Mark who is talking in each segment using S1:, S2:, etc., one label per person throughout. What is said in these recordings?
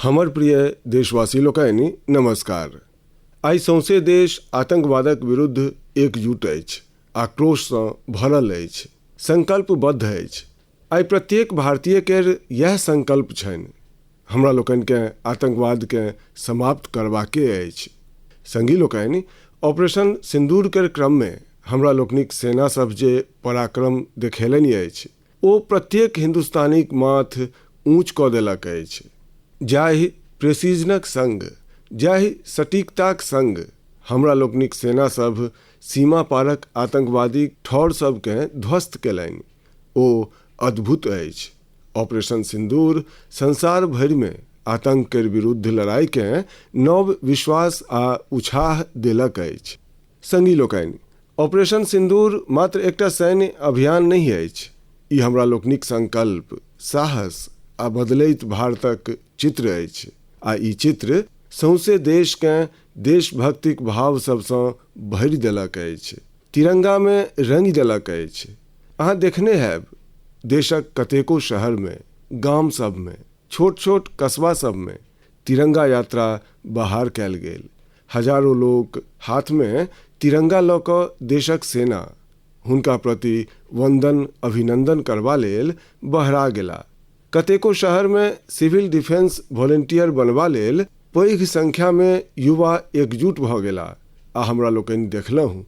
S1: हमर प्रिय देशवासी लोकनि नमस्कार। आइ सौंसे देश आतंकवादक विरुद्ध एकजुट अछि, आक्रोशसँ भरल अछि, संकल्पबद्ध अछि। आइ प्रत्येक भारतीय केर यह संकल्प छनि, हमरा लोकनिकेँ आतंकवादकेँ समाप्त करबाके अछि। संगी लोकनि, ऑपरेशन सिंदूर केर क्रममे हमरा लोकनिक सेना सब जे पराक्रम देखेलनि अछि, ओ प्रत्येक हिंदुस्तानीक माथ ऊँच कऽ देलक अछि। जाहि प्रेसिजनक संग, जाहि सटीकताक संग हमरा लोकनिक सेना सब सीमा पारक आतंकवादी ठौर सबकेँ ध्वस्त केलनि, ओ अद्भुत अछि। ऑपरेशन सिंदूर संसार भरिमे आतंक केर विरुद्ध लड़ाईकेँ नव विश्वास आ उत्साह देलक अछि। संगी लोकनि, ऑपरेशन सिंदूर मात्र एकटा सैन्य अभियान नहीं अछि, ई हमरा लोकनिक संकल्प, साहस आ बदलैत भारतक चित्र अछि। आ ई चित्र सौंसे देशकेँ देशभक्तिक भाव सबसँ भरि देलक अछि, तिरंगामे रंगि देलक अछि। अहाँ देखने हैब, देशक कतेको शहरमे, गाम सबमे, छोट छोट कस्बा सबमे तिरंगा यात्रा बाहर कयल गेल। हजारों लोक हाथमे तिरंगा लऽ कऽ देशक सेना, हुनका प्रति वंदन अभिनंदन करबा लेल बहरा गेला। कतेको शहरमे सिविल डिफेंस वॉलंटियर बनबा लेल पैघ संख्यामे युवा एकजुट भऽ गेला। आ हमरा लोकनि देखलहुँ,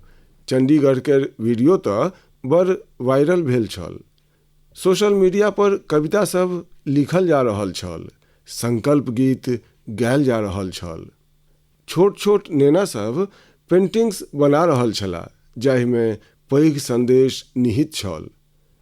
S1: चंडीगढ़ केर वीडियो तऽ बड़ वायरल भेल छल। सोशल मीडिया पर कविता सब लिखल जा रहल छल, संकल्प गीत गायल जा रहल छल। छोट छोट नेना सब पेंटिंग्स बना रहल छलाह, जाहिमे पैघ संदेश निहित छल।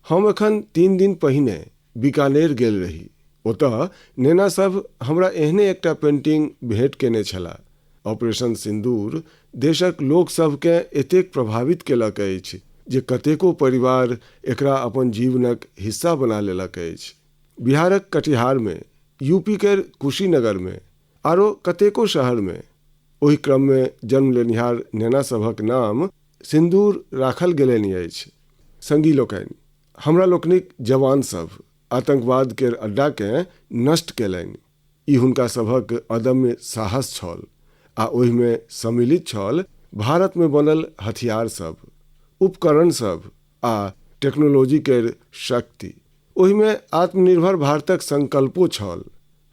S1: हम एखन 3 दिन पहिने बीकानेर गेल रही। ओतऽ नेना सब हमरा एहने एकटा पेंटिंग भेंट केने छलाह। ऑपरेशन सिंदूर देशक लोक सबकेँ एतेक प्रभावित केलक अछि जे कतेको परिवार एकरा अपन जीवनक हिस्सा बना लेलक अछि। बिहारक कटिहारमे, यूपी केर कुशीनगरमे आरो कतेको शहरमे ओहि क्रममे जन्म लेनिहार नेना सभक नाम सिंदूर राखल गेलनि अछि। संगी लोकनि, हमरा लोकनिक जवान सब आतंकवाद केर अड्डाकेँ नष्ट केलनि। ई हुनका सभक अदम्य साहस छल, आ ओहिमे सम्मिलित छल भारतमे बनल हथियार सब, उपकरण सब आ टेक्नोलॉजी केर शक्ति। ओहिमे आत्मनिर्भर भारतक संकल्पो छल।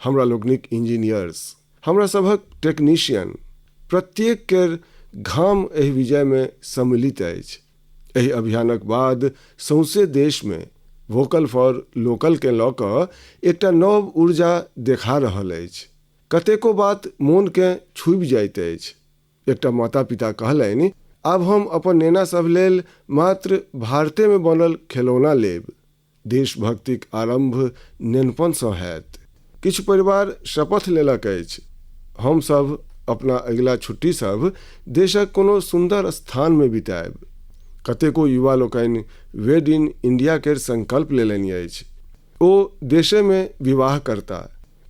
S1: हमरा लोकनिक इंजीनियर्स, हमरा सभक टेक्नीशियन, प्रत्येक केर घाम एहि विजयमे सम्मिलित अछि। एहि अभियानक बाद सौंसे देशमे वोकल फॉर लोकल के लऽ कऽ एकटा नव ऊर्जा देखा रहल अछि। कतेको बात मोनकेँ छूबि जाइत अछि। एकटा माता पिता कहलनि, आब हम अपन नेना सब लेल मात्र भारतेमे बनल खिलौना लेब। देशभक्तिक आरंभ नेनपनसँ हैत। किछु परिवार शपथ लेलक अछि, हम सब अपना अगिला छुट्टी सब देशक कोनो सुंदर स्थानमे बिताएब। कतेको युवा लोकनि वेड इन इंडिया केर संकल्प लेलनि अछि, ओ देशेमे विवाह करता।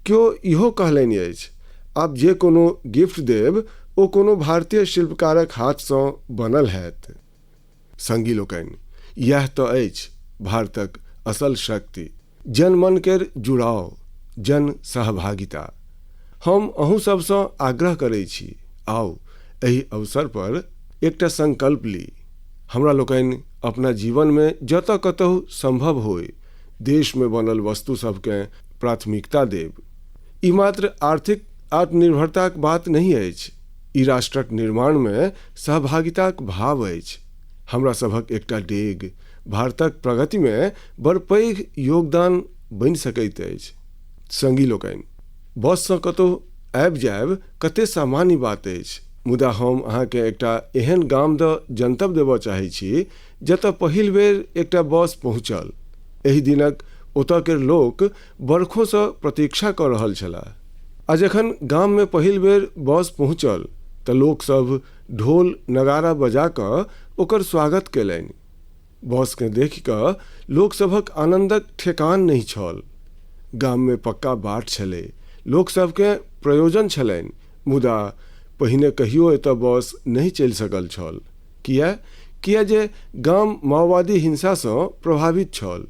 S1: केओ इहो कहलनि अछि, आब जे कोनो गिफ्ट देब ओ कोनो भारतीय शिल्पकारक हाथसँ बनल हैत। संगी लोकनि, यह तऽ अछि भारतक असल शक्ति, जनमन केर जुड़ाव, जन सहभागिता। हम अहूँ सबसँ आग्रह करै छी, आउ एहि अवसर पर एकटा संकल्प ली। हमरा लोकनि अपना जीवनमे जतऽ कतहु संभव होय, देशमे बनल वस्तु सबकेँ प्राथमिकता देब। ई मात्र आर्थिक आत्मनिर्भरताक बात नहीं अछि, ई राष्ट्रक निर्माणमे सहभागिताक भाव अछि। हमरा सभक एकटा डेग भारतक प्रगतिमे बड़ पैघ योगदान बनि सकैत अछि। संगी लोकनि, बससँ कतहु आबि जायब कते सामान्य बात अछि, मुदा हम अहाँके एकटा एहन गाम द जनतब देबऽ चाहै छी जतऽ पहिल बेर एकटा बस पहुँचल। एहि दिनक ओतऽ केर लोक बरखोसँ प्रतीक्षा कऽ रहल छलाह। आ जखन गाममे पहिल बेर बस पहुँचल तऽ लोक सब ढोल नगारा बजा कऽ ओकर स्वागत केलनि। बसकेँ देखि कऽ लोक सभक आनंदक ठेकान नहीं छल। गाममे पक्का बाट छलै, लोक सबकेँ प्रयोजन छलनि, मुदा पहिने कहियो एतऽ बस नहीं चलि सकल छल। किया जे गाम माओवादी हिंसासँ प्रभावित छल।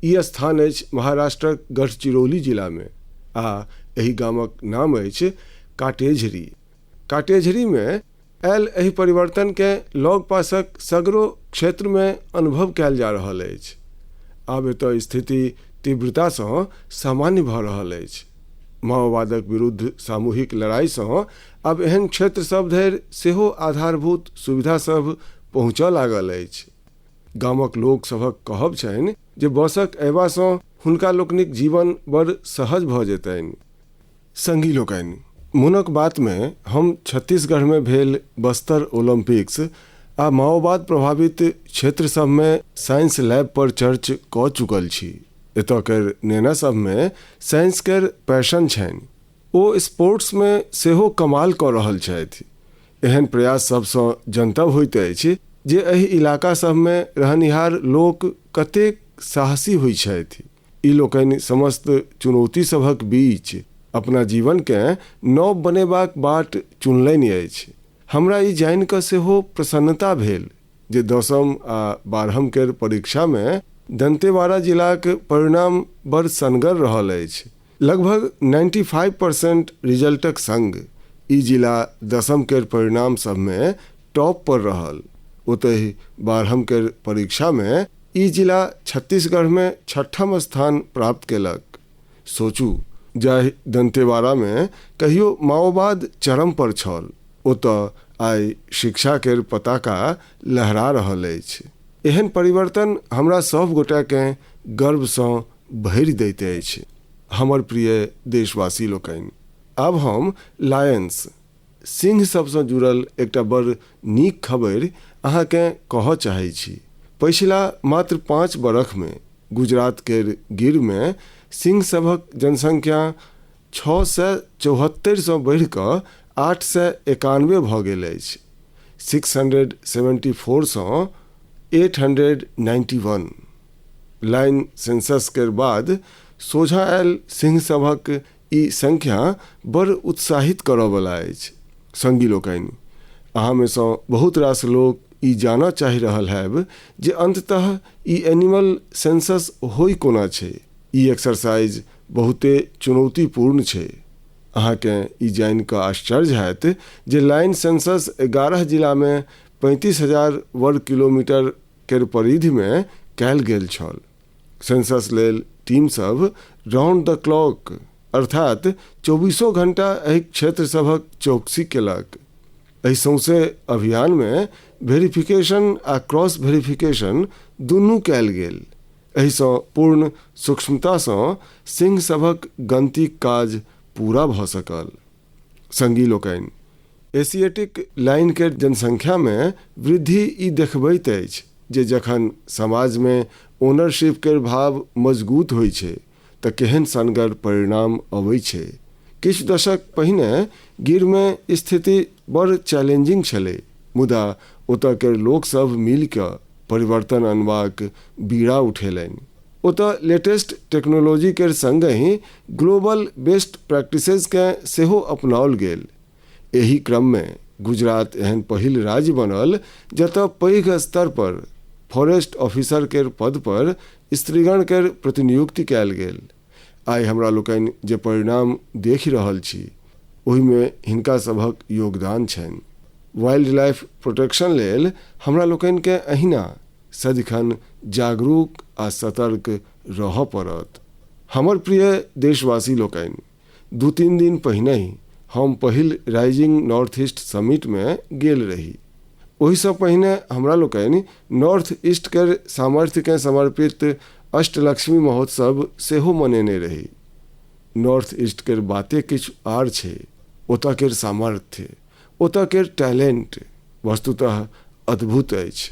S1: ई स्थान अछि महाराष्ट्रक गढ़चिरौली जिलामे, आ एहि गामक नाम अछि काटेझरी। काटेझरी में आयल एहि परिवर्तन के लग पासक सगरो क्षेत्र में अनुभव कयल जा रहल अछि। आब एतऽ स्थिति तीव्रता सँ सामान्य भऽ रहल अछि। माओवादक विरुद्ध सामूहिक लड़ाई सँ आब एहन क्षेत्र सब धरि सेहो आधारभूत सुविधा सब पहुँचऽ लागल अछि। गामक लोक सभक कहब छनि जे बसक अयबा सँ हुनका लोकनिक जीवन बड़ सहज भऽ जेतनि। संगी लोकनि, मुनक बात में हम छत्तीसगढ़ में भेल बस्तर ओलंपिक्स आ माओवाद प्रभावित क्षेत्र सब में साइंस लैब पर चर्च कऽ चुकल छी। एतऽ केर नेना सब में साइंस केर पैशन छनि। ओ स्पोर्ट्स में सेहो कमाल कऽ रहल छथि। एहन प्रयास सबसँ जनतब होइत अछि जे एहि इलाका सब में रहनिहार लोक कतेक साहसी होइ छथि। ई लोकनि समस्त चुनौती सभक बीच अपना जीवन के नव बनेबाक बाट चुनलनि अछि। हमरा ई जानि कऽ सेहो प्रसन्नता भेल जे 10वीं आ 12वीं केर परीक्षा में दंतेवाड़ा जिलाक परिणाम बड़ सनगर रहल अछि। लगभग 95% रिजल्टक संग ई जिला 10वीं केर परिणाम सब में टॉप पर रहल। ओतहि 12वीं केर परीक्षा में ई जिला छत्तीसगढ़ में 6ठम स्थान प्राप्त केलक। सोचू, जाहि दंतेवाड़ा में कहियो माओवाद चरम पर छल, ओतऽ आइ शिक्षा केर पताका लहरा रहल अछि। एहन परिवर्तन हमरा सब गोटा के गर्व सँ भरि दैत अछि। हमर प्रिय देशवासी लोकनि, आब हम लायंस सिंह सबसँ जुड़ल एकटा बड़ नीक खबरि अहाँके कहऽ चाहै छी। पिछला मात्र 5 बरख में गुजरात केर गिर में सिंह सभक जनसंख्या 674 सँ बढ़ि कऽ 891 भऽ गेल अछि। 674 सँ 891। लाइन सेंसस केर बाद सोझा आयल सिंह सभक ई संख्या बड़ उत्साहित करऽ वाला अछि। संगी लोकनि, अहाँ में सँ बहुत रास लोक ई जानऽ चाहि रहल हैब जे अंततः ई एनिमल सेंसस होई कोना छै। ई एक्सरसाइज बहुते चुनौतीपूर्ण छै। अहाँके ई जानि कऽ आश्चर्य हैत जे लाइन सेंसस 11 जिला में 35,000 वर्ग किलोमीटर केर परिधि में कयल गेल छल। सेंसस लेल टीम सब राउंड द क्लॉक अर्थात 24 घंटा एहि क्षेत्र सभक चौकसी केलक। एहि सौंसे अभियान में वेरिफिकेशन आ क्रॉस वेरिफिकेशन दुनू कयल गेल। एहि सँ पूर्ण सूक्ष्मता सँ सिंह सभक गणतिक काज पूरा भऽ सकल। संगी लोकनि, एशियाटिक लाइन केर जनसंख्या में वृद्धि ई देखबैत अछि जे जखन समाज में ओनरशिप केर भाव मजबूत होइ छै तऽ केहन सनगर परिणाम अबै छै। किछु दशक पहिने गिर में स्थिति बड़ चैलेंजिंग छलै, मुदा ओतऽ केर लोक सब मिल कऽ परिवर्तन अनबाक बीड़ा उठेलनि। ओतऽ लेटेस्ट टेक्नोलॉजी केर संगहि ग्लोबल बेस्ट प्रैक्टिसेस के सेहो अपनाओल गेल। एही क्रम में गुजरात एहन पहिल राज्य बनल जतऽ पैघ स्तर पर फॉरेस्ट ऑफिसर केर पद पर स्त्रीगण केर प्रतिनियुक्ति कयल गेल। आइ हमरा लोकनि जे परिणाम देखि रहल छी, ओहि में हिनका सभक योगदान छनि। वाइल्ड लाइफ प्रोटेक्शन लेल हमरा लोकनि के अहिना सदिखन जागरूक आ सतर्क रहऽ पड़त। हमर प्रिय देशवासी लोकनि, 2-3 दिन पहिने ही हम पहिल राइजिंग नॉर्थ ईस्ट समिट में गेल रही। ओहि सँ पहिने हमरा लोकनि नॉर्थ ईस्ट केर सामर्थ्य के समर्पित अष्टलक्ष्मी महोत्सव सेहो मनेने रही। नॉर्थ ईस्ट केर बाते किछु आर छै। ओतऽ केर सामर्थ्य, ओतऽ केर टैलेंट वस्तुतः अद्भुत अछि।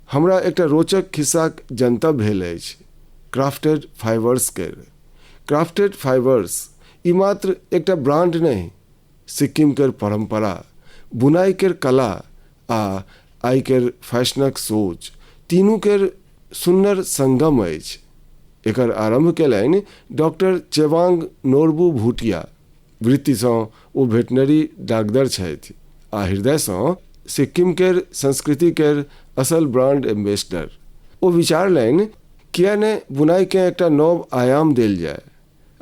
S1: हमरा एकटा रोचक खिस्साक जनतब भेल अछि क्राफ्टेड फाइबर्स केर। क्राफ्टेड फाइबर्स ई मात्र एकटा ब्रांड नहीं, सिक्किम केर परंपरा, बुनाई केर कला आ आइ केर फैशनक सोच तीनू केर सुन्नर संगम अछि। एकर आरंभ केलनि डॉक्टर चेवांग नोरबू भूटिया। वृत्ति सँ ओ वेटनरी डाक्टर छथि आ हृदय सँ सिक्किम केर संस्कृति केर असल ब्रांड एम्बेसडर। ओ विचारलनि किया ने बुनाई के एकटा नव आयाम देल जाय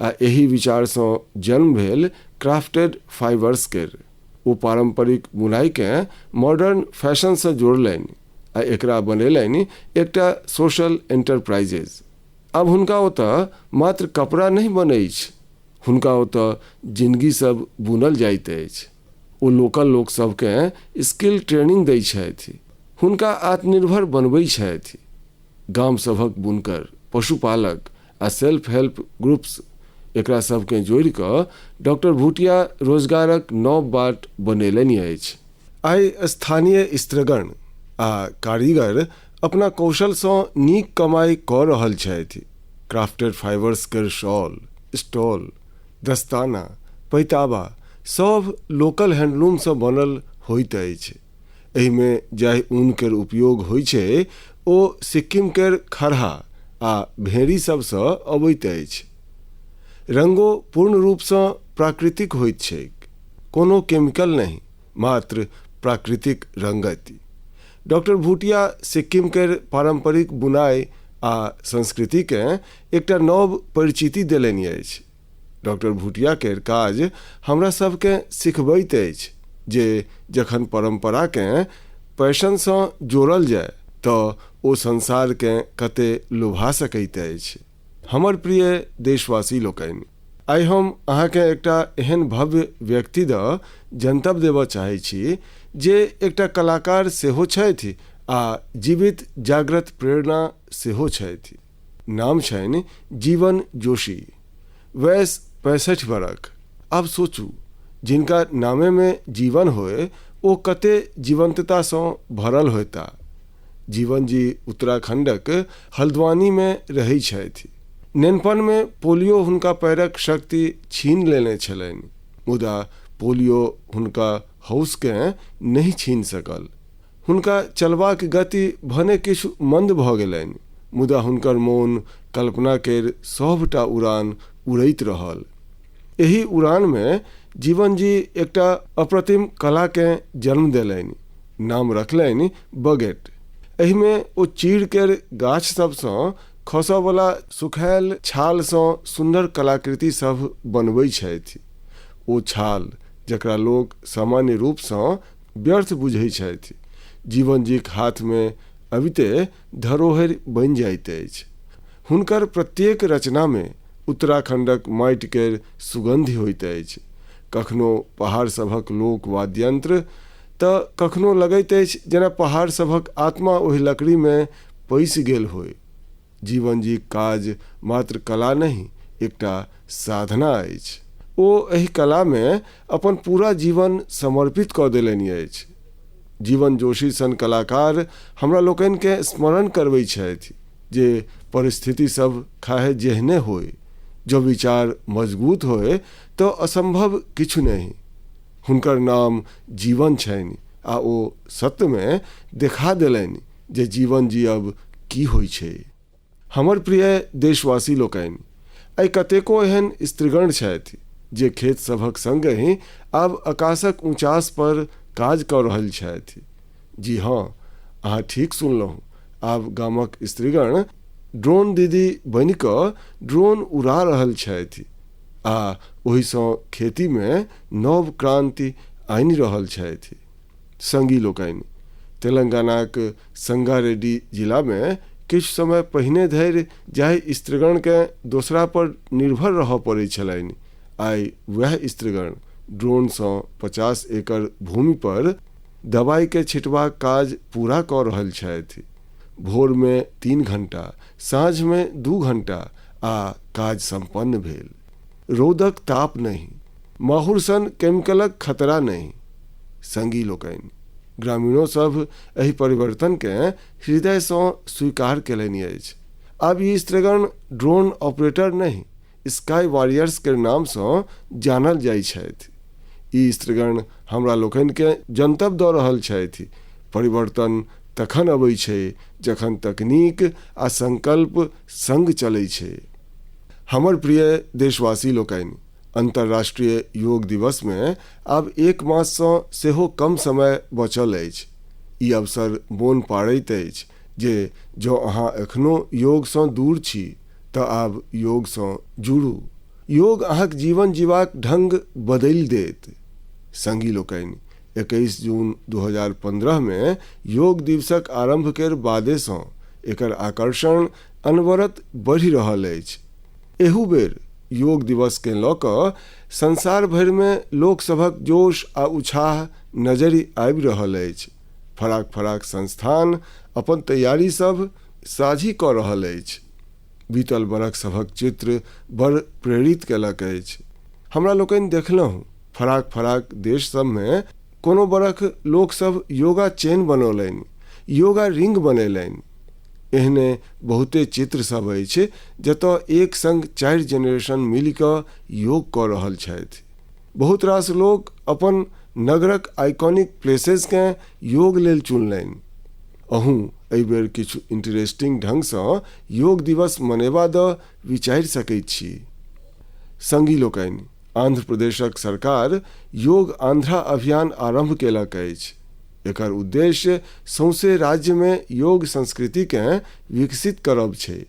S1: आ एही विचार से जन्म भेल क्राफ्टेड फाइबर्स केर। वो पारंपरिक बुनाई के मॉडर्न फैशन से जोड़लनि आ एकरा बनेलनि एकटा सोशल एंटरप्राइजेज। अब हुनका ओतऽ मात्र कपड़ा नहीं बनै छै, हुनका ओतऽ जिंदगी सब बुनल जाइत अछि। ओ लोकल लोक सबके स्किल ट्रेनिंग दै छथि, हुनका आत्मनिर्भर बनबै छथि। गाम सभक बुनकर, पशुपालक आ सेल्फ हेल्प ग्रुप्स एकरा सबके जोड़ि कऽ डॉक्टर भूटिया रोजगारक नव बाट बनेलनि अछि। आइ स्थानीय स्त्रीगण आ कारीगर अपना कौशल से नीक कमाई कऽ रहल छथि। क्राफ्टेड फाइबर्स केर शॉल, स्टॉल, दस्ताना, पैताबा सब लोकल हैंडलूम से बनल होइत अछि। एहिमे जाहि ऊन केर उपयोग होइ छै ओ सिक्किम केर खरहा आ भेड़ी सबसँ अबैत अछि। रंगो पूर्ण रूप से प्राकृतिक होइत छैक, कोनो केमिकल नहीं, मात्र प्राकृतिक रंगति। डॉक्टर भूटिया सिक्किम केर पारंपरिक बुनाई आ संस्कृति के एकटा नव परिचिति देलनि अछि। डॉक्टर भूटिया केर काज हमरा सबके सिखबैत अछि जे जखन परंपरा के पैशन से जोड़ल जाय तऽ ओ संसार के कते लुभा सकैत अछि। हमर प्रिय देशवासी लोकनि, आइ हम अहाँके एकटा एहन भव्य व्यक्ति द जनतब देबऽ चाहै छी जे एकटा कलाकार सेहो छथि आ जीवित जागृत प्रेरणा सेहो छथि। नाम छनि जीवन जोशी, वयस 65 बरख। अब सोचू, जिनका नामे में जीवन होए ओ कते जीवंतता से भरल होता। जीवन जी उत्तराखंडक हल्द्वानी में रहै छथि। नेनपन में पोलियो हुनका पैरक शक्ति छीन लेने छलनि, मुदा पोलियो हुनका हौस के नहीं छीन सकल। हुनका चलबाक गति भने किछु मंद भऽ गेलनि, मुदा हुनकर मोन कल्पना केर सभटा उड़ान उड़ैत रहल। एही उड़ान में जीवन जी एकटा अप्रतिम कला के जन्म देलनि, नाम रखलनि बगेट। एही में ओ चीड़ केर गाछ सबसँ खसयवला सुखायल छाल सँ सुंदर कलाकृति सब बनबै छथि। ओ छाल जकरा लोग सामान्य रूप सँ व्यर्थ बुझै छथि, जीवन जीक हाथ में अबिते धरोहर बनि जाइत अछि। हुनकर प्रत्येक रचना में उत्तराखंडक माटि केर सुगंधि होइत अछि। कखनो पहाड़ सभक लोक वाद्यंत्र तऽ कखनो लगैत अछि जेना पहाड़ सभक आत्मा ओहि लकड़ी में पैसि गेल होय। जीवन जी काज मात्र कला नहीं, एकटा साधना अछि। ओ एहि कला में अपन पूरा जीवन समर्पित कऽ देलनि अछि। जीवन जोशी सन कलाकार हमरा लोकनि के स्मरण करबै छथि जे परिस्थिति सब खाहे जेहने होय, जो विचार मजबूत होए तो असंभव किछु नहीं। हुनकर नाम जीवन छनि आ ओ सत्य में देखा देलनि जे जीवन जीब की होइ छै। हमर प्रिय देशवासी लोकनि, आइ कतेको एहन स्त्रीगण छथि जे खेत सभक संग ही आब आकाशक ऊंचास पर काज कऽ रहल छथि। जी हाँ, अहाँ ठीक सुनलहुँ, आब गामक स्त्रीगण ड्रोन दीदी बनि कऽ ड्रोन उड़ा रहल छथि आ ओहिसँ खेती में नव क्रांति आनि रहल छथि। संगी लोकनि, तेलंगानाक संगारेड्डी जिला में किछु समय पहिने धरि जाहि स्त्रीगण के दोसरा पर निर्भर रहऽ पड़ै छलनि, आइ वह स्त्रीगण ड्रोन सँ 50 एकड़ भूमि पर दवाई के छिटबाक काज पूरा कऽ रहल छथि। भोर में 3 घंटा, साँझ में 2 घंटा आ काज संपन्न भेल। रौदक ताप नहीं, माहुर सन केमिकलक खतरा नहीं। संगी लोकनि, ग्रामीणों सब एहि परिवर्तन के हृदय सँ स्वीकार केलनि अछि। आब ई स्त्रीगण ड्रोन ऑपरेटर नहीं, स्काई वॉरियर्स के नाम सँ जानल जाइ छथि। ई स्त्रीगण हमरा लोकनि के जनतब दऽ रहल छथि परिवर्तन तखन अबै छै जखन तकनीक आ संकल्प संग चलै छै। हमर प्रिय देशवासी लोकनि, अंतर्राष्ट्रीय योग दिवस में आब 1 मास सँ सेहो कम समय बचल अछि। ई अवसर मोन पाड़ैत अछि जे जो अहाँ एखनो योग सँ दूर छी तऽ आब योग सँ जुड़ू। योग अहाँक जीवन जीवाक ढंग बदलि देत। संगी लोकनि, 21 जून 2015 में योग दिवसक आरंभ केर बादेसँ एकर आकर्षण अनवरत बढ़ि रहल अछि। एहू बेर योग दिवस के लऽ कऽ संसार भरि में लोकसभक जोश आ उत्साह नजरि आबि रहल अछि। फराक फराक संस्थान अपन तैयारी सब साझी कऽ रहल अछि। बीतल बरख सभक चित्र बड़ प्रेरित केलक अछि। हमरा लोकनि देखलहुँ फराक फराक देश सब में कोनो बरख लोक सब योगा चेन बनौलनि, योगा रिंग बनेलनि। एहने बहुते चित्र सब अछि जतऽ एक संग 4 जेनरेशन मिल कऽ योग कऽ रहल छथि। बहुत रास लोग अपन नगरक आइकॉनिक प्लेसेस के योग लेल चुनलनि। अहूँ एहि बेर किछु इंटरेस्टिंग ढंगसँ योग दिवस मनेबा दऽ विचारि सकैत छी। संगी लोकनि, आंध्र प्रदेशक सरकार योग आंध्रा अभियान आरंभ केलक अछि। एकर उद्देश्य सौंसे राज्य में योग संस्कृति के विकसित करब छै।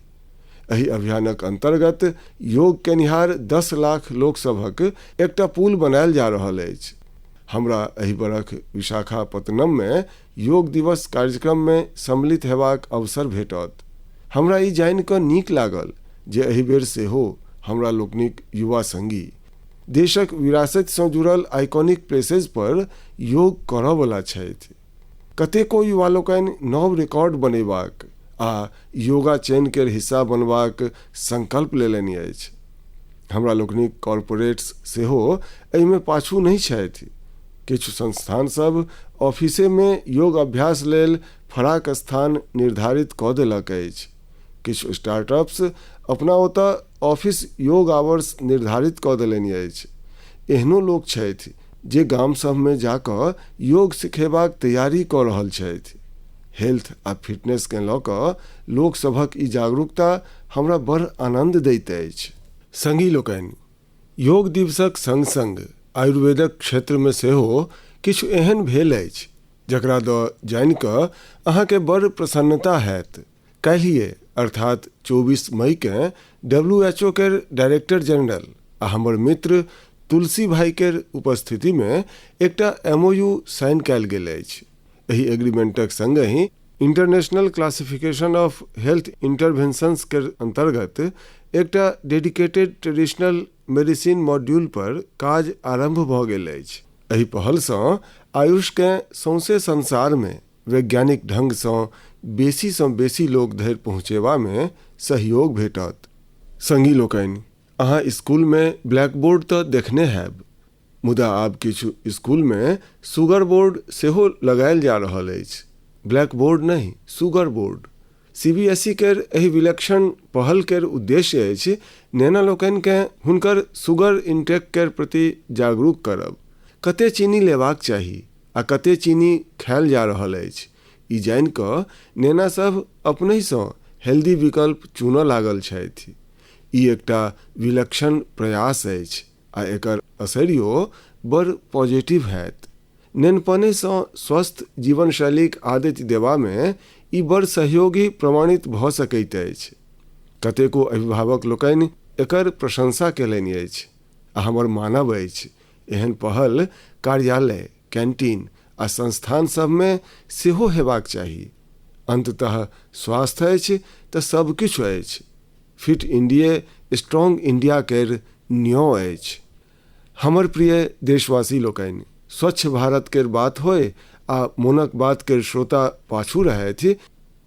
S1: एहि अभियानक अंतर्गत योग केनिहार 10 लाख लोक सभक एकटा पूल बनायल जा रहल अछि। हमरा एहि बरख विशाखापत्तनम में योग दिवस कार्यक्रम में सम्मिलित हेबाक अवसर भेटत। हमरा ई जानि कऽ नीक लागल जे एहि बेर सेहो हमरा लोकनिक युवा संगी देशक विरासत सँ जुड़ल आइकॉनिक प्लेसेस पर योग करऽ वाला छथि। कतेको युवा लोकनि नव रिकॉर्ड बनेबाक आ योगा चेन केर हिस्सा बनबाक संकल्प लेलनि अछि। हमरा लोकनिक कॉर्पोरेट्स सेहो एहिमे पाछू नहीं छथि। किछु संस्थान सब ऑफिसे में योग अभ्यास लेल फराक स्थान निर्धारित कऽ देलक अछि। किछु स्टार्टअप्स अपना ओतऽ ऑफिस योग आवर्स निर्धारित कऽ देलनि अछि। एहनो लोक छथि जे गाम सब में जाकऽ योग सिखेबाक तैयारी कऽ रहल छथि। हेल्थ आ फिटनेस के लऽ कऽ लोक सभक ई जागरूकता हमरा बड़ आनंद दैत अछि। संगी लोकनि, योग दिवसक संग संग आयुर्वेदक क्षेत्र में सेहो किछु एहन भेल अछि जकरा दऽ जानि कऽ अहाँके बड़ प्रसन्नता हैत। काल्हिए अर्थात 24 मई के WHO केर डायरेक्टर जनरल आ हमर मित्र तुलसी भाई केर उपस्थिति में एकटा MOU साइन कयल गेल अछि। एहि एग्रीमेंटक संगहि international classification of health interventions केर अंतर्गत एकटा डेडिकेटेड ट्रेडिशनल मेडिसिन मॉड्यूल पर काज आरंभ भऽ गेल अछि। एहि पहल सँ आयुष के सौंसे संसार में वैज्ञानिक ढंग सँ बेसी लोक धरि पहुँचेबा में सहयोग भेटत। संगी लोकनि, अहाँ स्कूल में ब्लैक बोर्ड तऽ देखने हैब, मुदा आब किछु स्कूल में सुगर बोर्ड सेहो लगायल जा रहल अछि। ब्लैक बोर्ड नहीं, सुगर बोर्ड। CBSE केर एहि विलक्षण पहल केर उद्देश्य अछि नेना लोकनि के हुनकर सुगर इंटेक केर प्रति जागरूक करब। कते चीनी लेबाक चाही आ कते चीनी खायल जा रहल अछि, ई जानि कऽ नेना सब अपनहिसँ हेल्दी विकल्प चुनऽ लागल छथि। ई एकटा विलक्षण प्रयास अछि आ एकर असरियो बड़ पॉजिटिव हैत। नेनपनेसँ स्वस्थ जीवन शैलीक आदत देबा में ई बड़ सहयोगी प्रमाणित भऽ सकैत अछि। कतेको अभिभावक लोकनि एकर प्रशंसा केलनि अछि आ हमर मानब अछि एहन पहल कार्यालय, कैंटीन आ संस्थान सब में सेहो हेबाक चाही। अंततः स्वास्थ्य अछि तऽ सब किछु अछि। फिट इंडिया स्ट्रॉन्ग इंडिया केर न्यों अछि। हमर प्रिय देशवासी लोकनि, स्वच्छ भारत केर बात होय आ मोनक बात केर श्रोता पाछू रहथि,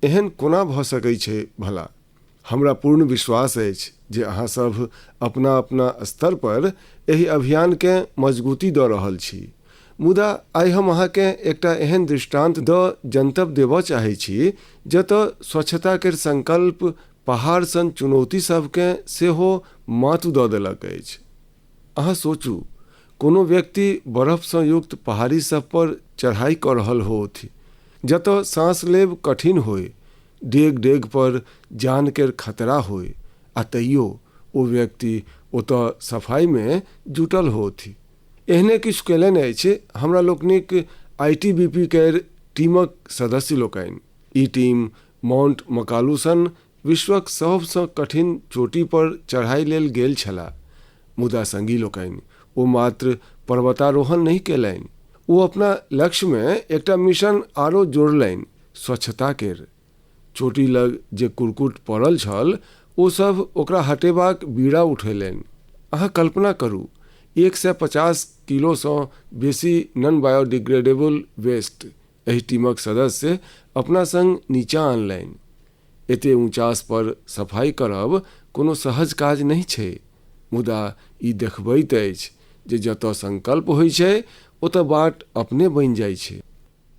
S1: एहन कोना भऽ सकै छै भला। हमरा पूर्ण विश्वास अछि जे अहाँ सब अपना अपना स्तर पर एहि अभियान के मजबूती दऽ रहल छी। मुदा आइ हम अहाँके एकटा एहन दृष्टांत दऽ जनतब देबऽ चाहै छी जतऽ स्वच्छता केर संकल्प पहाड़ सन चुनौती सबके सेहो मात दऽ देलक अछि। अहाँ सोचू, कोनो व्यक्ति बर्फ सँ युक्त पहाड़ी सब पर चढ़ाई कऽ रहल होथि जतऽ सांस लेब कठिन होय, डेग डेग पर जान केर खतरा होय, आ तैयो ओ व्यक्ति ओतऽ सफाई में जुटल होथि। एहने किछु केलनि अछि हमरा लोकनिक ITBP केर टीमक सदस्य लोकनि। ई टीम माउंट मकालू सन विश्वक सबसँ कठिन चोटी पर चढ़ाई लेल गेल छलाह मुदा संगी लोकनि ओ मात्र पर्वतारोहण नहीं केलनि, वो अपना लक्ष्य में एकटा मिशन आरो जोड़लनि, स्वच्छता केर। चोटी लग जे कुरकुट पड़ल छल ओ सब ओकरा हटेबाक बीड़ा उठेलनि। अहाँ कल्पना करू, 150 किलोसँ बेसी नॉन बायोडिग्रेडेबल वेस्ट एहि टीमक सदस्य अपना संग नीचाँ आनलनि। एते ऊँचास पर सफाई करब कोनो सहज काज नहीं छै, मुदा ई देखबैत अछि जे जतऽ संकल्प होइ छै ओतऽ बाट अपने बनि जाइ छै।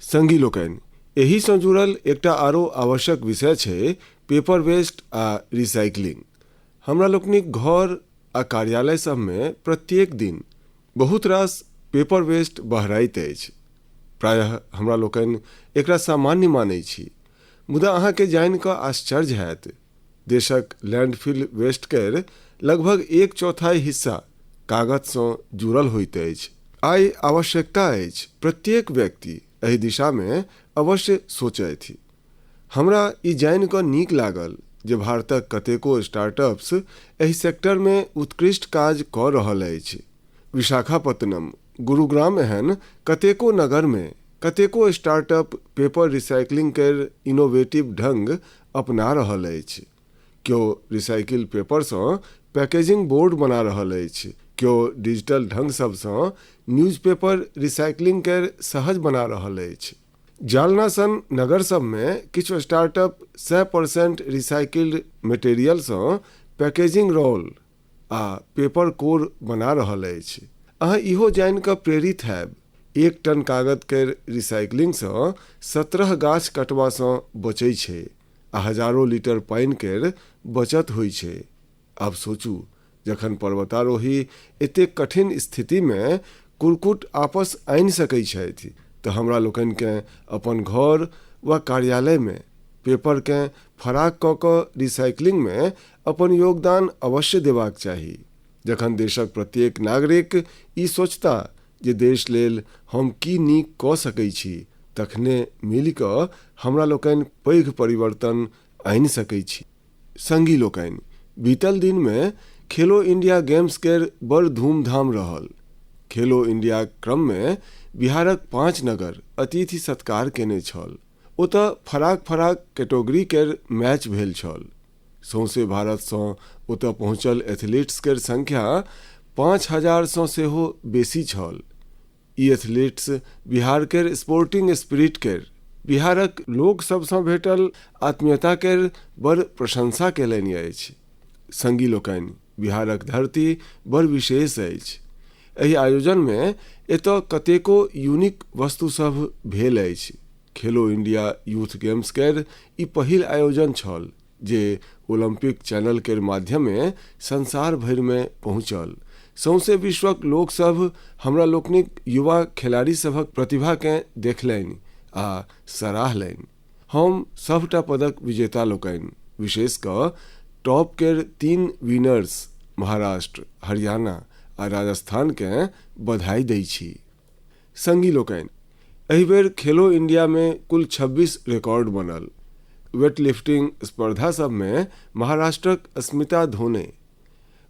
S1: संगी लोकनि, एही सँ जुड़ल एकटा आरो आवश्यक विषय छै पेपर वेस्ट आ रिसाइक्लिंग। हमरा लोकनिक घर आ कार्यालय सबमे प्रत्येक दिन बहुत रास पेपर वेस्ट बहराइत अछि। प्रायः हमरा लोकनि एकरा सामान्य मानै छी, मुदा अहाँके जानि कऽ आश्चर्य हैत, देशक लैंडफिल वेस्ट केर लगभग 1/4 हिस्सा कागजसँ जुड़ल होइत अछि। आइ आवश्यकता अछि प्रत्येक व्यक्ति एहि दिशामे अवश्य सोचथि। हमरा ई जानि कऽ नीक लागल जे भारतक कतेको स्टार्टअप्स एहि सेक्टरमे उत्कृष्ट काज कऽ रहल अछि। विशाखापत्तनम, गुरुग्राम एहन कतेको नगरमे कतेको स्टार्टअप पेपर रिसाइक्लिंग केर इनोवेटिव ढंग अपना रहल अछि। केओ रिसाइकिल पेपरसँ पैकेजिंग बोर्ड बना रहल अछि, केओ डिजिटल ढंग सबसँ न्यूज़पेपर रिसाइक्लिंग केर सहज बना रहल अछि। जालना सन नगर सबमे किछु स्टार्टअप 100% रिसाइकिल्ड मटेरियलसँ पैकेजिंग रोल आ पेपर कोर बना रहल अछि। अहाँ इहो जानि कऽ प्रेरित हैब, 1 टन कागज केर रिसाइक्लिंगसँ 17 गाछ कटबासँ बचै छै आ हजारों लीटर पानि केर बचत होइ छै। आब सोचू, जखन पर्वतारोही एतेक कठिन स्थितिमे कुरकुट आपस आनि सकै छथि तऽ हमरा लोकनिकेँ अपन घर वा कार्यालयमे पेपरकेँ फराक कऽ कऽ रिसाइक्लिंगमे अपन योगदान अवश्य देबाक चाही। जखन देशक प्रत्येक नागरिक ई सोचता जे देश लेल हम की नीक कऽ सकै छी, तखने मिलि कऽ हमरा लोकनि पैघ परिवर्तन आनि सकै छी। संगी लोकनि, बीतल दिनमे खेलो इंडिया गेम्स केर बड़ धूमधाम रहल। खेलो इंडिया क्रममे बिहारक 5 नगर अतिथि सत्कार केने छल। ओतऽ फराक फराक कैटेगरी केर मैच भेल छल। सौंसे भारतसँ ओतऽ पहुँचल एथलीट्स केर संख्या 5000सँ सेहो बेसी छल। ई एथलीट्स बिहार केर स्पोर्टिंग स्पिरिट केर, बिहारक लोक सबसँ भेटल आत्मीयता केर बड़ प्रशंसा केलनि अछि। संगी लोकनि, बिहारक धरती बड़ विशेष अछि। एहि आयोजनमे एतऽ कतेको यूनिक वस्तु सब भेल अछि। खेलो इंडिया यूथ गेम्स केर ई पहिल आयोजन छल जे ओलंपिक चैनल केर माध्यमे संसार भरिमे पहुँचल। सौंसे विश्वक लोक सब हमरा लोकनिक युवा खिलाड़ी सभक प्रतिभाकेँ देखलनि आ सराहलनि। हम सभटा पदक विजेता लोकनि, विशेष कऽ टॉप केर 3 विनर्स महाराष्ट्र, हरियाणा आ राजस्थानकेँ बधाई दै छी। संगी लोकनि, एहि बेर खेलो इंडियामे कुल 26 रिकॉर्ड बनल। वेटलिफ्टिंग स्पर्धा सबमे महाराष्ट्रक अस्मिता धोने,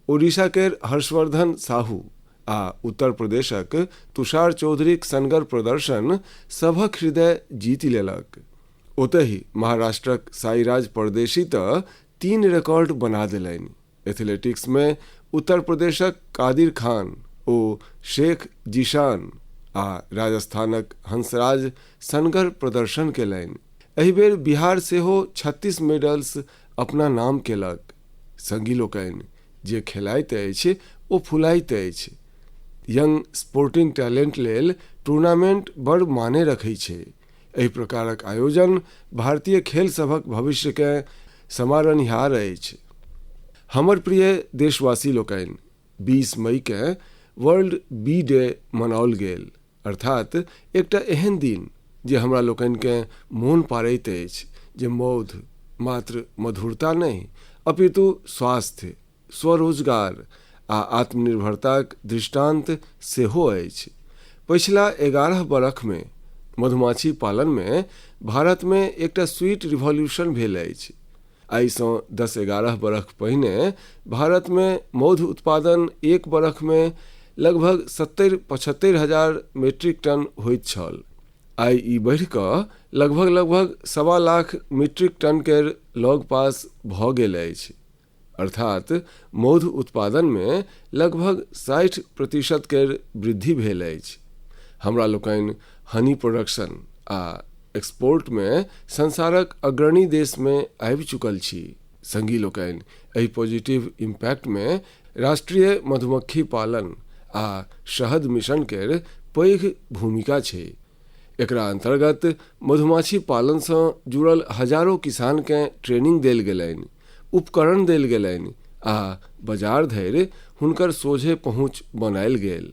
S1: ओडिशा केर हर्षवर्धन साहू आ उत्तर प्रदेशक तुषार चौधरीक सनगर प्रदर्शन सभक हृदय जीति लेलक। ओतहि महाराष्ट्रक साईराज परदेशी तऽ 3 रिकॉर्ड बना देलनि। एथलेटिक्समे उत्तर प्रदेशक कादिर खान ओ शेख जीशान आ राजस्थानक हंसराज सनगर प्रदर्शन केलनि। एहि बेर बिहार सेहो 36 मेडल्स अपना नाम केलक। संगी लोकनि, जे खेलाइत अछि ओ फुलाइत अछि। यंग स्पोर्टिंग टैलेंट लेल टूर्नामेंट बड़ माने रखै छै। एहि प्रकारक आयोजन भारतीय खेल सभक भविष्यकेँ समारनिहार अछि। हमर प्रिय देशवासी लोकनि, 20 मईकेँ वर्ल्ड बी डे मनाओल गेल, अर्थात एकटा एहन दिन जे हमरा लोकनिकेँ मोन पाड़ैत अछि जे मौध मात्र मधुरता नहि अपितु स्वास्थ्य, स्वरोजगार आ आत्मनिर्भरताक दृष्टांत सेहो अछि। पछिला 11 बरखमे मधुमाछी पालनमे भारतमे एकटा स्वीट रिवॉल्यूशन भेल अछि। आइसँ 10-11 बरख पहिने भारत में मौध उत्पादन एक बरख में लगभग 70-75 हजार मीट्रिक टन होइत छल। आई ई बढ़ि कऽ लगभग 1.25 लाख मीट्रिक टन के लग पास भऽ गेल अछि। अर्थात मौध उत्पादन में लगभग 60% के वृद्धि भेल अछि। हमरा लोकनि हनी प्रोडक्शन आ एक्सपोर्ट में संसारक अग्रणी देश में आबि चुकल छी। संगी लोकनि, एहि पॉजिटिव इम्पैक्ट में राष्ट्रीय मधुमक्खी पालन आ शहद मिशन के पैघ भूमिका छै। एकरा अंतर्गत मधुमाछी पालन से जुड़ल हजारों किसान के ट्रेनिंग देल गेलनि, उपकरण देल गेलनि आ बाजार धरि हुनकर सोझे पहुँच बनायल गेल।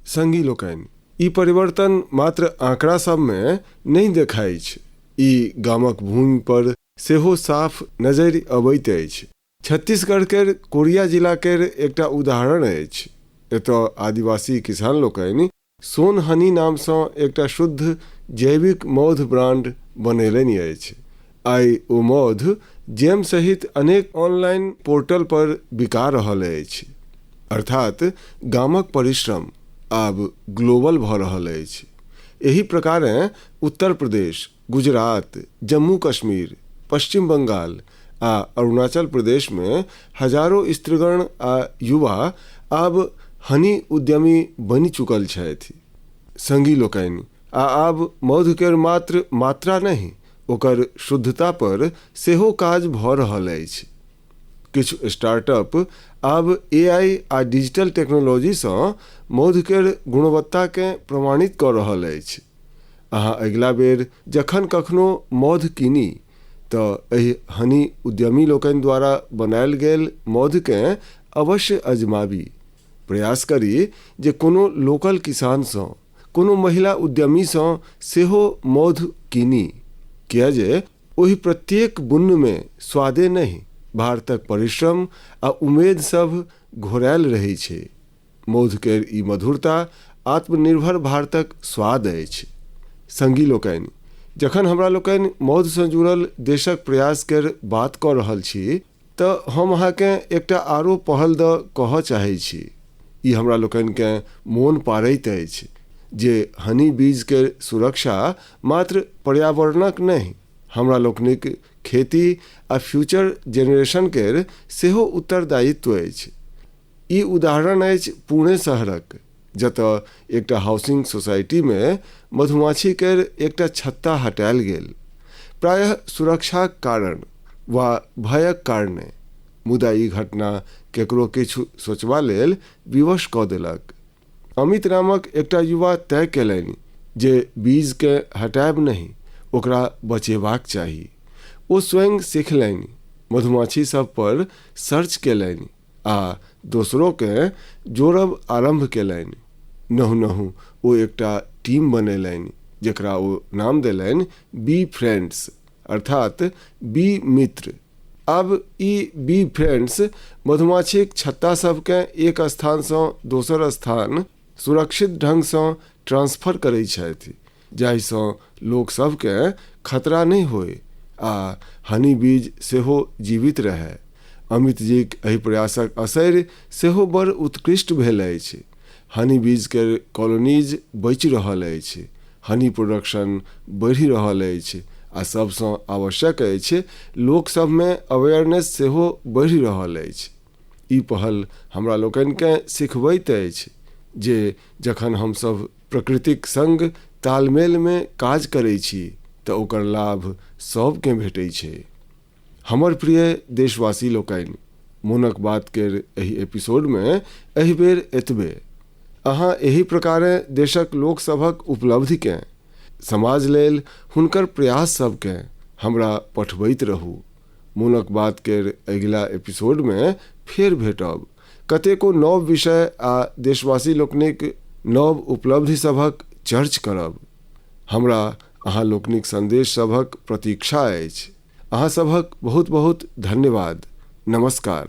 S1: संगी लोकनि, ई परिवर्तन मात्र आंकड़ा सब में नहीं देखाइ छै, ई गामक भूमि पर सेहो साफ नजरि अबैत अछि। छत्तीसगढ़ के कोरिया जिला के एकटा उदाहरण अछि। एतय आदिवासी किसान लोकनि सोन हनी नाम से एकटा शुद्ध जैविक मौध ब्रांड बनेलनि अछि। आई ओ मौध जेम सहित अनेक ऑनलाइन पोर्टल पर बिका रहल अछि। अर्थात गामक परिश्रम आब ग्लोबल भऽ रहल अछि। एही प्रकारे उत्तर प्रदेश, गुजरात, जम्मू कश्मीर, पश्चिम बंगाल आ अरुणाचल प्रदेश में हजारों स्त्रीगण आ युवा आब हनी उद्यमी बनि चुकल छथि। संगी लोकनि, आब मौध के मात्र मात्रा नहीं, ओकर शुद्धता पर सेहो काज भऽ रहल अछि। किछु स्टार्टअप आब AI आ डिजिटल टेक्नोलॉजी से मौध के गुणवत्ता के प्रमाणित कऽ रहल अछि। अहाँ अगिला बेर जखन कखनो मौध कीनी तऽ एहि हनी उद्यमी लोकनि द्वारा बनायल गेल मौध के अवश्य आजमाबी। प्रयास करी जे कोनो लोकल किसान से, कोनो महिला उद्यमी से सेहो मौध कीनी, किया जे ओहि प्रत्येक बुन्न में स्वादे नहीं, भारतक परिश्रम आ उम्मीद सब घोरायल रही छै। मौध के ई मधुरता आत्मनिर्भर भारतक स्वाद अछि। संगी लोकनि, जखन हमरा लोकनि मौध से जुड़ल देशक प्रयास के बात कऽ रहल छी तऽ हम अहाँके एकटा आरो पहल दऽ कहऽ चाहै छी। ई हमरा लोकनि के मोन पारैत अछि जे हनी बीज के सुरक्षा मात्र पर्यावरणक नहीं, हमरा लोकनिक खेती आ फ्यूचर जेनरेशन के सेहो उत्तरदायित्व अछि। ई उदाहरण अछि पुणे शहरक, जतऽ एकटा हाउसिंग सोसाइटी में मधुमाछी के एकटा छत्ता हटायल गेल, प्रायः सुरक्षाक कारण वा भयक कारणे। मुदा ई घटना केकरो किछु सोचबा लेल विवश कऽ देलक। अमित नामक एकटा युवा तय केलनि जे बीज के हटायब नहीं, ओकरा बचेबाक चाही। ओ स्वयं सीखलनि, मधुमाछी सब पर सर्च केलनि आ दोसरों के जोड़ब आरंभ केलनि। नहु ओ एकटा टीम बनेलनि जेकरा ओ नाम देलनि बी फ्रेंड्स, अर्थात बी मित्र। अब ई बी फ्रेंड्स मधुमाछीक छत्ता सबके एक स्थान से दोसर स्थान सुरक्षित ढंग से ट्रांसफर करै छथि, जाहि से लोक सबके खतरा नहीं होय आ हनी बीज सेहो जीवित रहे। अमित जीक एहि प्रयासक असर सेहो बड़ उत्कृष्ट भेल अछि। हनी बीज के कॉलोनीज बचि रहल अछि, हनी प्रोडक्शन बढ़ि रहल अछि आ सबसँ आवश्यक अछि लोक सब में अवेयरनेस सेहो बढ़ि रहल अछि। ई पहल हमरा लोकनि के सिखबैत अछि जे जखन हमसब प्रकृतिक संग तालमेल में काज करै छी तऽ ओकर लाभ सबके भेटै छै। हमर प्रिय देशवासी लोकनि, मोनक बात के एहि एपिसोड में एहि बेर एतबे। अहाँ एही प्रकारे देशक लोक सभक उपलब्धि के, समाज लेल हुनकर प्रयास सबके हमरा पठबैत रहू। मोनक बात के अगिला एपिसोड में फेर भेटब, कतेको नव विषय आ देशवासी लोकनिक नव उपलब्धि सभक चर्च करब। हमरा अहाँ लोकनिक संदेश सभक प्रतीक्षा अछि। अहाँ सभक बहुत बहुत धन्यवाद। नमस्कार।